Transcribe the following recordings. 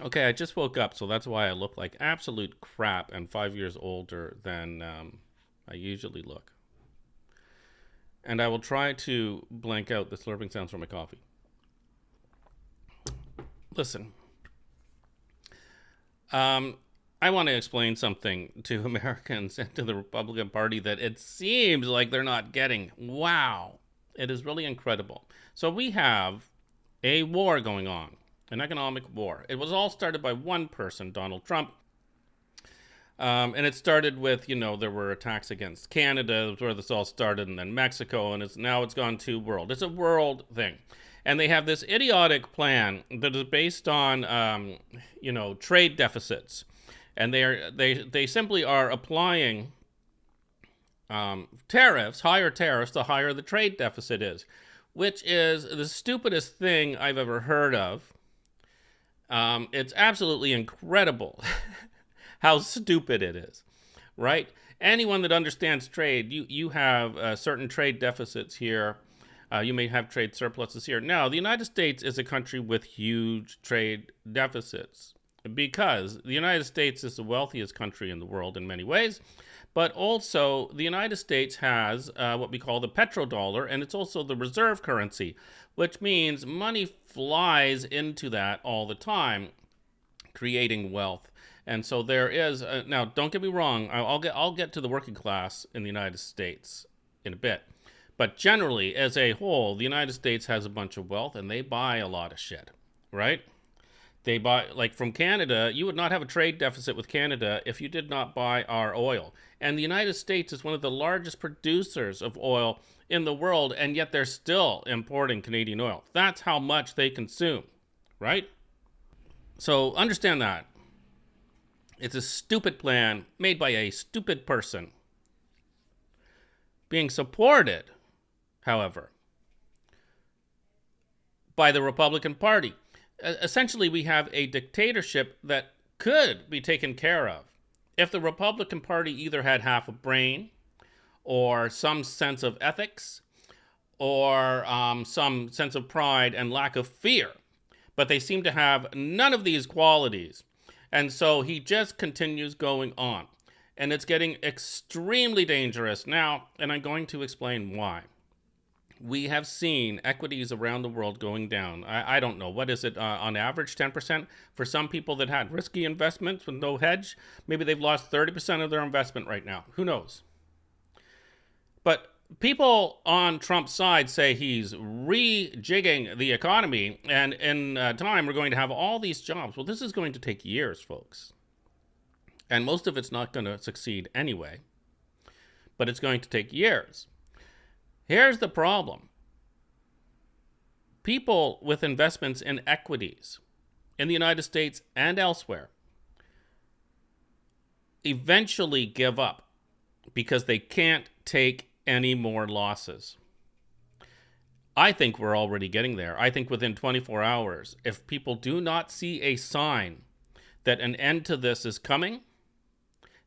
Okay, I just woke up, so that's why I look like absolute crap and 5 years older than I usually look. And I will try to blank out the slurping sounds from my coffee. Listen, um, I want to explain something to Americans and to the Republican Party that it seems like they're not getting. Wow. It is really incredible. So we have a war going on, an economic war. It was all started by one person, Donald Trump. And it started with, there were attacks against Canada, where this all started, and then Mexico, and it's gone to world. It's a world thing. And they have this idiotic plan that is based on, trade deficits. And they simply are applying tariffs, higher tariffs, the higher the trade deficit is, which is the stupidest thing I've ever heard of. It's absolutely incredible how stupid it is, right? Anyone that understands trade, you have certain trade deficits here. You may have trade surpluses here. Now, the United States is a country with huge trade deficits because the United States is the wealthiest country in the world in many ways. But also, the United States has what we call the petrodollar, and it's also the reserve currency, which means money flies into that all the time, creating wealth. And so there is now. Don't get me wrong. I'll get to the working class in the United States in a bit, but generally, as a whole, the United States has a bunch of wealth, and they buy a lot of shit, right? They buy, like from Canada, you would not have a trade deficit with Canada if you did not buy our oil. And the United States is one of the largest producers of oil in the world, and yet they're still importing Canadian oil. That's how much they consume, right? So understand that. It's a stupid plan made by a stupid person. Being supported, however, by the Republican Party. Essentially, we have a dictatorship that could be taken care of if the Republican Party either had half a brain or some sense of ethics or some sense of pride and lack of fear. But they seem to have none of these qualities. And so he just continues going on. And it's getting extremely dangerous now, and I'm going to explain why. We have seen equities around the world going down. I don't know. What is it on average? 10%? For some people that had risky investments with no hedge, maybe they've lost 30% of their investment right now. Who knows? But people on Trump's side say he's rejigging the economy, and in time we're going to have all these jobs. Well, this is going to take years, folks. And most of it's not going to succeed anyway. But it's going to take years. Here's the problem. People with investments in equities in the United States and elsewhere eventually give up because they can't take any more losses. I think we're already getting there. I think within 24 hours, if people do not see a sign that an end to this is coming,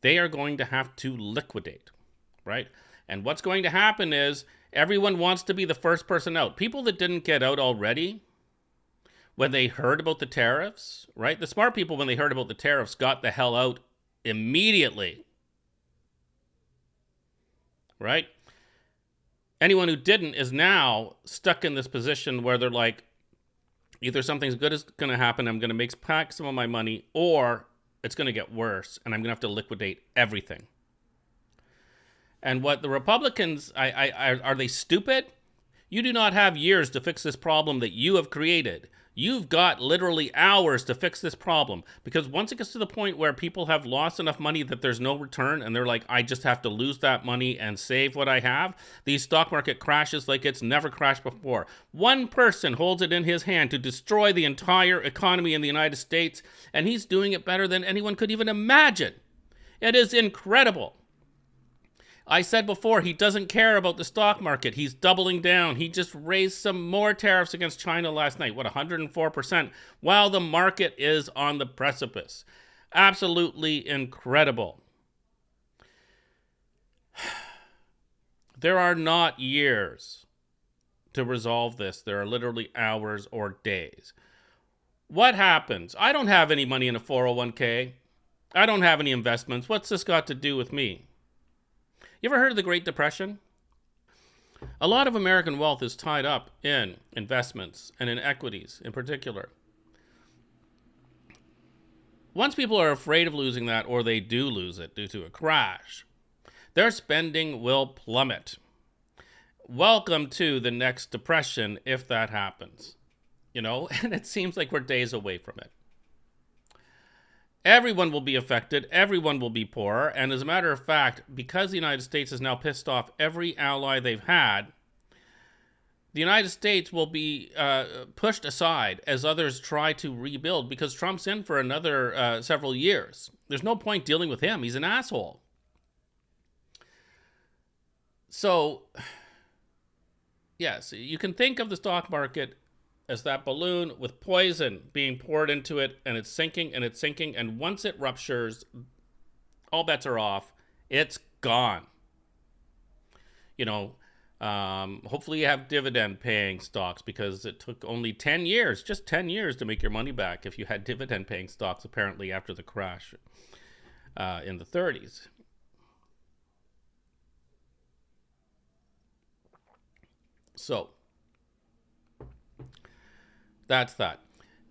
they are going to have to liquidate, right? And what's going to happen is everyone wants to be the first person out. People that didn't get out already, when they heard about the tariffs, right? The smart people, when they heard about the tariffs, got the hell out immediately, right? Anyone who didn't is now stuck in this position where they're like, either something's good is going to happen, I'm going to make back some of my money, or it's going to get worse, and I'm going to have to liquidate everything. And what the Republicans, are they stupid? You do not have years to fix this problem that you have created. You've got literally hours to fix this problem, because once it gets to the point where people have lost enough money that there's no return and they're like, I just have to lose that money and save what I have, the stock market crashes like it's never crashed before. One person holds it in his hand to destroy the entire economy in the United States, and he's doing it better than anyone could even imagine. It is incredible. I said before, he doesn't care about the stock market. He's doubling down. He just raised some more tariffs against China last night. 104%, while the market is on the precipice. Absolutely incredible. There are not years to resolve this. There are literally hours or days. What happens? I don't have any money in a 401k. I don't have any investments. What's this got to do with me? You ever heard of the Great Depression? A lot of American wealth is tied up in investments and in equities in particular. Once people are afraid of losing that, or they do lose it due to a crash, their spending will plummet. Welcome to the next depression if that happens. And it seems like we're days away from it. Everyone will be affected. Everyone will be poorer. And as a matter of fact, because the United States has now pissed off every ally they've had, the United States will be pushed aside as others try to rebuild, because Trump's in for another several years. There's no point dealing with him. He's an asshole. So, yes, you can think of the stock market as that balloon with poison being poured into it, and it's sinking and it's sinking. And once it ruptures, all bets are off. It's gone. Hopefully you have dividend paying stocks, because it took only 10 years, just 10 years to make your money back if you had dividend paying stocks, apparently, after the crash in the 30s. So, that's that.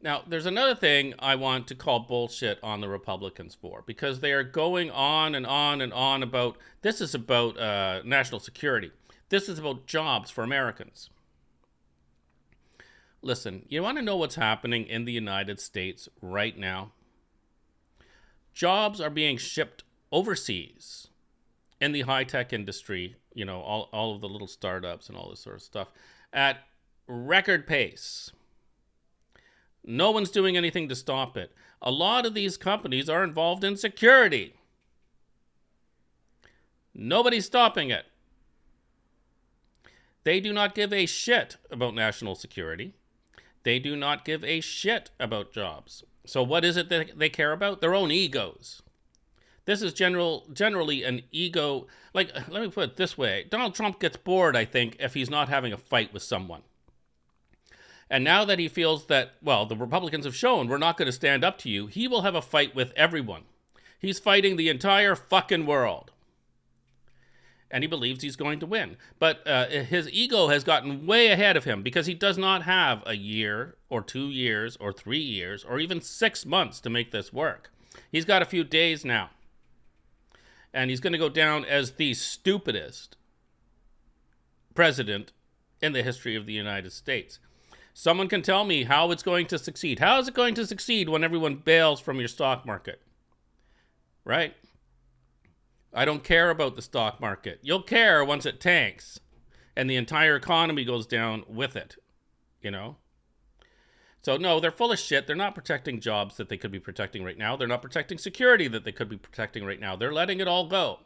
Now, there's another thing I want to call bullshit on the Republicans for, because they are going on and on and on about, this is about national security. This is about jobs for Americans. Listen, you want to know what's happening in the United States right now? Jobs are being shipped overseas in the high-tech industry, all of the little startups and all this sort of stuff, at record pace. No one's doing anything to stop it. A lot of these companies are involved in security. Nobody's stopping it. They do not give a shit about national security. They do not give a shit about jobs. So what is it that they care about? Their own egos. This is generally an ego. Like, let me put it this way. Donald Trump gets bored, I think, if he's not having a fight with someone. And now that he feels that, the Republicans have shown we're not going to stand up to you, he will have a fight with everyone. He's fighting the entire fucking world. And he believes he's going to win. But his ego has gotten way ahead of him, because he does not have a year or 2 years or 3 years or even 6 months to make this work. He's got a few days now. And he's going to go down as the stupidest president in the history of the United States. Someone can tell me how it's going to succeed. How is it going to succeed when everyone bails from your stock market? Right? I don't care about the stock market. You'll care once it tanks and the entire economy goes down with it, So no, they're full of shit. They're not protecting jobs that they could be protecting right now. They're not protecting security that they could be protecting right now. They're letting it all go.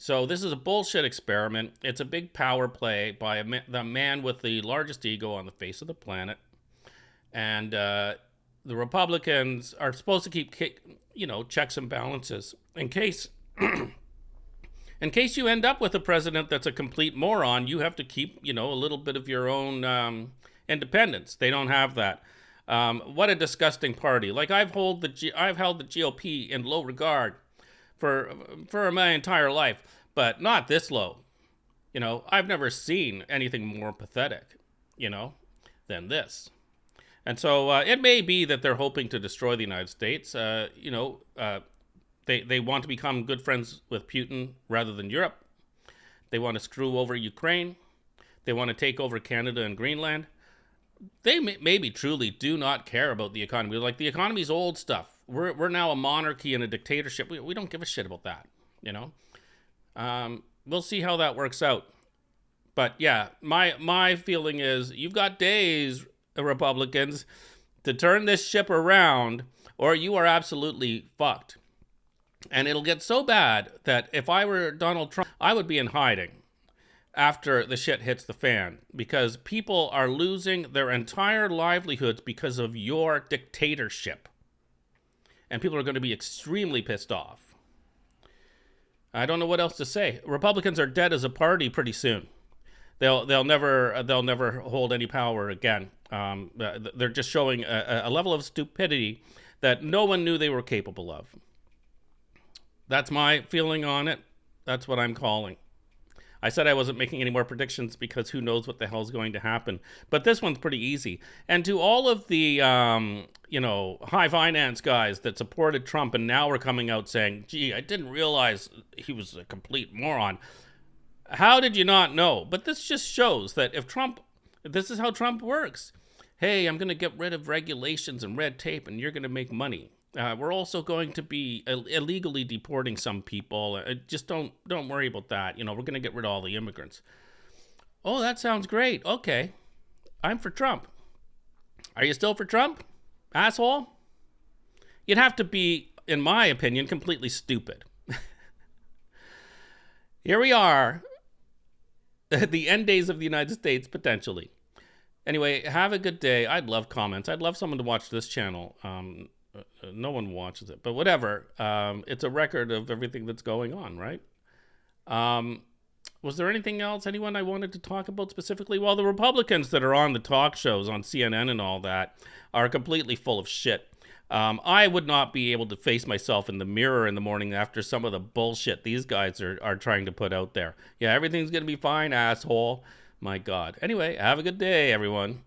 So this is a bullshit experiment. It's a big power play by the man with the largest ego on the face of the planet. And the Republicans are supposed to keep, checks and balances in case you end up with a president that's a complete moron. You have to keep, a little bit of your own independence. They don't have that. What a disgusting party. Like, I've held the GOP in low regard for my entire life, but not this low. I've never seen anything more pathetic, than this. And so it may be that they're hoping to destroy the United States. They want to become good friends with Putin rather than Europe. They want to screw over Ukraine. They want to take over Canada and Greenland. They maybe truly do not care about the economy. Like, the economy's old stuff. We're now a monarchy and a dictatorship. We don't give a shit about that, We'll see how that works out. But yeah, my feeling is you've got days, Republicans, to turn this ship around, or you are absolutely fucked. And it'll get so bad that if I were Donald Trump, I would be in hiding after the shit hits the fan, because people are losing their entire livelihoods because of your dictatorship. And people are going to be extremely pissed off. I don't know what else to say. Republicans are dead as a party pretty soon. They'll never hold any power again. They're just showing a level of stupidity that no one knew they were capable of. That's my feeling on it. That's what I'm calling. I said I wasn't making any more predictions because who knows what the hell's going to happen. But this one's pretty easy. And to all of the, high finance guys that supported Trump and now are coming out saying, gee, I didn't realize he was a complete moron. How did you not know? But this just shows that if this is how Trump works. Hey, I'm going to get rid of regulations and red tape and you're going to make money. We're also going to be illegally deporting some people. Just don't worry about that. We're going to get rid of all the immigrants. Oh, that sounds great. Okay. I'm for Trump. Are you still for Trump, asshole? You'd have to be, in my opinion, completely stupid. Here we are. The end days of the United States, potentially. Anyway, have a good day. I'd love comments. I'd love someone to watch this channel. No one watches it, but whatever. It's a record of everything that's going on, right? Was there anything else, anyone I wanted to talk about specifically? Well, the Republicans that are on the talk shows on CNN and all that are completely full of shit. I would not be able to face myself in the mirror in the morning after some of the bullshit these guys are trying to put out there. Yeah, everything's going to be fine, asshole. My God. Anyway, have a good day, everyone.